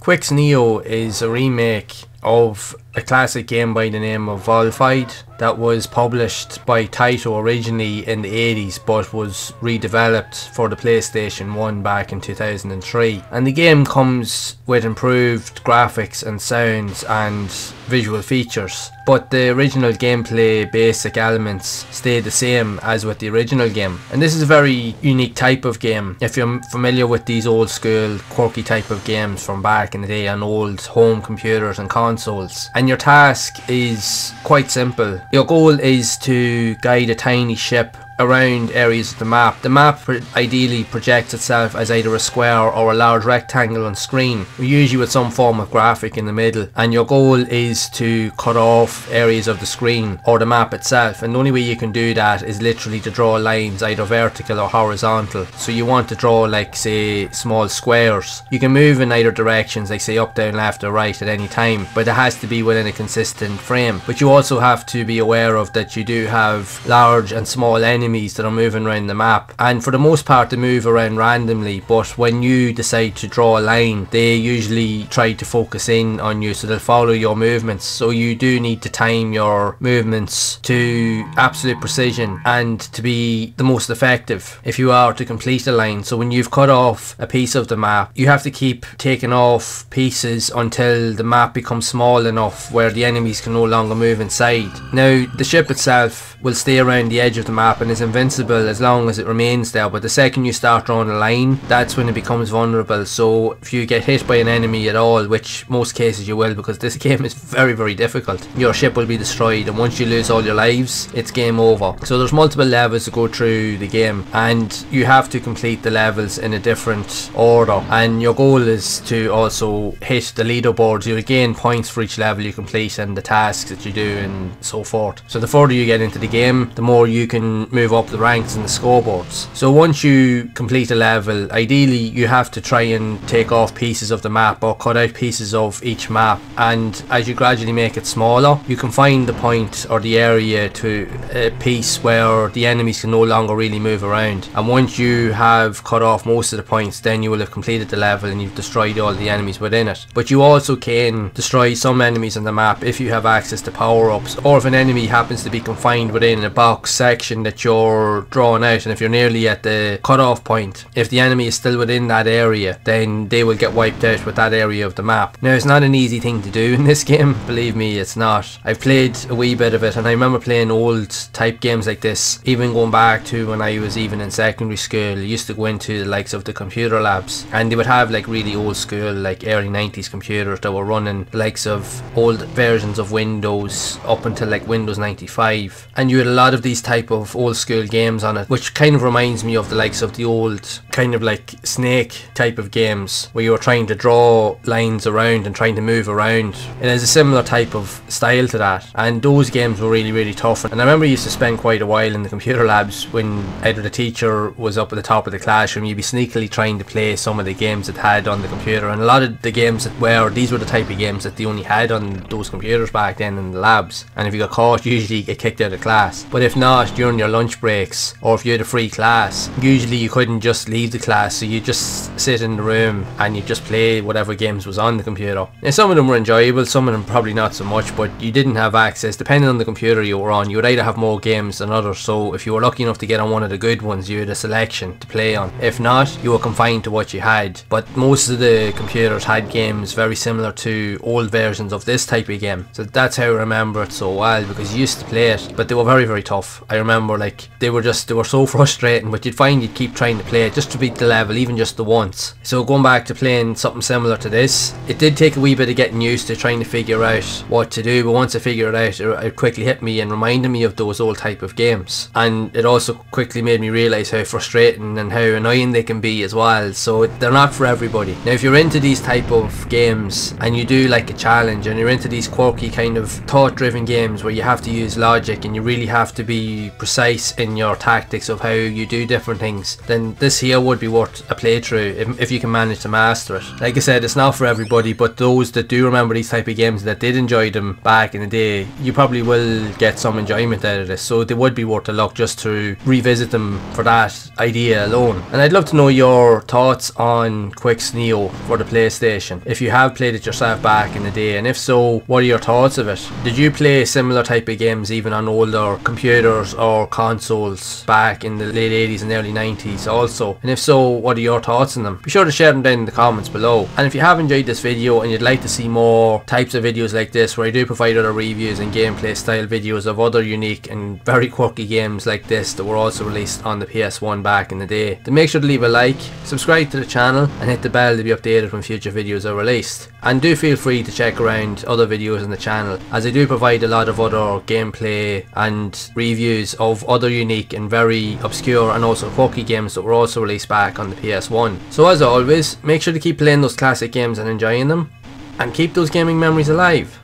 Quick's Neo is a remake of a classic game by the name of Volfied that was published by Taito originally in the 80s but was redeveloped for the PlayStation 1 back in 2003. And the game comes with improved graphics and sounds and visual features, but the original gameplay basic elements stay the same as with the original game. And this is a very unique type of game. If you're familiar with these old school quirky type of games from back in the day on old home computers and consoles, and your task is quite simple. Your goal is to guide a tiny ship around areas of the map. The map ideally projects itself as either a square or a large rectangle on screen, usually with some form of graphic in the middle, and your goal is to cut off areas of the screen or the map itself, and the only way you can do that is literally to draw lines either vertical or horizontal. So you want to draw, like, say, small squares. You can move in either directions, like say up, down, left or right at any time, but it has to be within a consistent frame. But you also have to be aware of that you do have large and small enemies that are moving around the map, and for the most part they move around randomly, but when you decide to draw a line they usually try to focus in on you, so they'll follow your movements. So you do need to time your movements to absolute precision and to be the most effective if you are to complete a line. So when you've cut off a piece of the map, you have to keep taking off pieces until the map becomes small enough where the enemies can no longer move inside. Now the ship itself will stay around the edge of the map and is invincible as long as it remains there, but the second you start drawing a line, that's when it becomes vulnerable. So if you get hit by an enemy at all, which most cases you will because this game is very difficult, your ship will be destroyed, and once you lose all your lives it's game over. So there's multiple levels to go through the game and you have to complete the levels in a different order, and your goal is to also hit the leaderboards. You gain points for each level you complete and the tasks that you do and so forth. So the further you get into the game, the more you can move up the ranks in the scoreboards. So once you complete a level, ideally you have to try and take off pieces of the map or cut out pieces of each map, and as you gradually make it smaller you can find the point or the area to a piece where the enemies can no longer really move around, and once you have cut off most of the points then you will have completed the level and you've destroyed all the enemies within it. But you also can destroy some enemies on the map if you have access to power-ups, or if an enemy happens to be confined within a box section that you're drawing out, and if you're nearly at the cut-off point, if the enemy is still within that area then they will get wiped out with that area of the map. Now it's not an easy thing to do in this game, believe me, it's not. I've played a wee bit of it and I remember playing old type games like this, even going back to when I was even in secondary school. I used to go into the likes of the computer labs and they would have like really old school, like early 90s computers that were running the likes of old versions of Windows up until like Windows 95, and you had a lot of these type of old school games on it, which kind of reminds me of the likes of the old kind of like Snake type of games where you were trying to draw lines around and trying to move around. It has a similar type of style to that, and those games were really tough. And I remember I used to spend quite a while in the computer labs when either the teacher was up at the top of the classroom, you'd be sneakily trying to play some of the games it had on the computer, and a lot of the games that were, these were the type of games that they only had on those computers back then in the labs, and if you got caught usually you get kicked out of class. But if not, during your lunch breaks or if you had a free class, usually you couldn't just leave the class, so you just sit in the room and you just play whatever games was on the computer. And some of them were enjoyable, some of them probably not so much, but you didn't have access, depending on the computer you were on, you would either have more games than others. So if you were lucky enough to get on one of the good ones, you had a selection to play on. If not, you were confined to what you had. But most of the computers had games very similar to old versions of this type of game, so that's how I remember it so well, because you used to play it, but they were very tough. I remember like they were so frustrating, but you'd find you'd keep trying to play it just to beat the level, even just the once. So going back to playing something similar to this, it did take a wee bit of getting used to trying to figure out what to do, but once I figured it out, it quickly hit me and reminded me of those old type of games, and it also quickly made me realise how frustrating and how annoying they can be as well. So they're not for everybody. Now if you're into these type of games and you do like a challenge, and you're into these quirky kind of thought driven games where you have to use logic and you really have to be precise in your tactics of how you do different things, then this here would be worth a playthrough if you can manage to master it. Like I said, it's not for everybody, but those that do remember these type of games, that did enjoy them back in the day, you probably will get some enjoyment out of this, so they would be worth a look just to revisit them for that idea alone. And I'd love to know your thoughts on Quix Neo for the PlayStation, if you have played it yourself back in the day, and if so, what are your thoughts of it? Did you play similar type of games even on older computers or consoles back in the late 80s and early 90s also? And if so, what are your thoughts on them? Be sure to share them down in the comments below. And if you have enjoyed this video and you'd like to see more types of videos like this, where I do provide other reviews and gameplay style videos of other unique and very quirky games like this that were also released on the PS1 back in the day, then make sure to leave a like, subscribe to the channel and hit the bell to be updated when future videos are released. And do feel free to check around other videos on the channel, as I do provide a lot of other gameplay and reviews of other unique and very obscure and also quirky games that were also released back on the PS1. So as always, make sure to keep playing those classic games and enjoying them, and keep those gaming memories alive.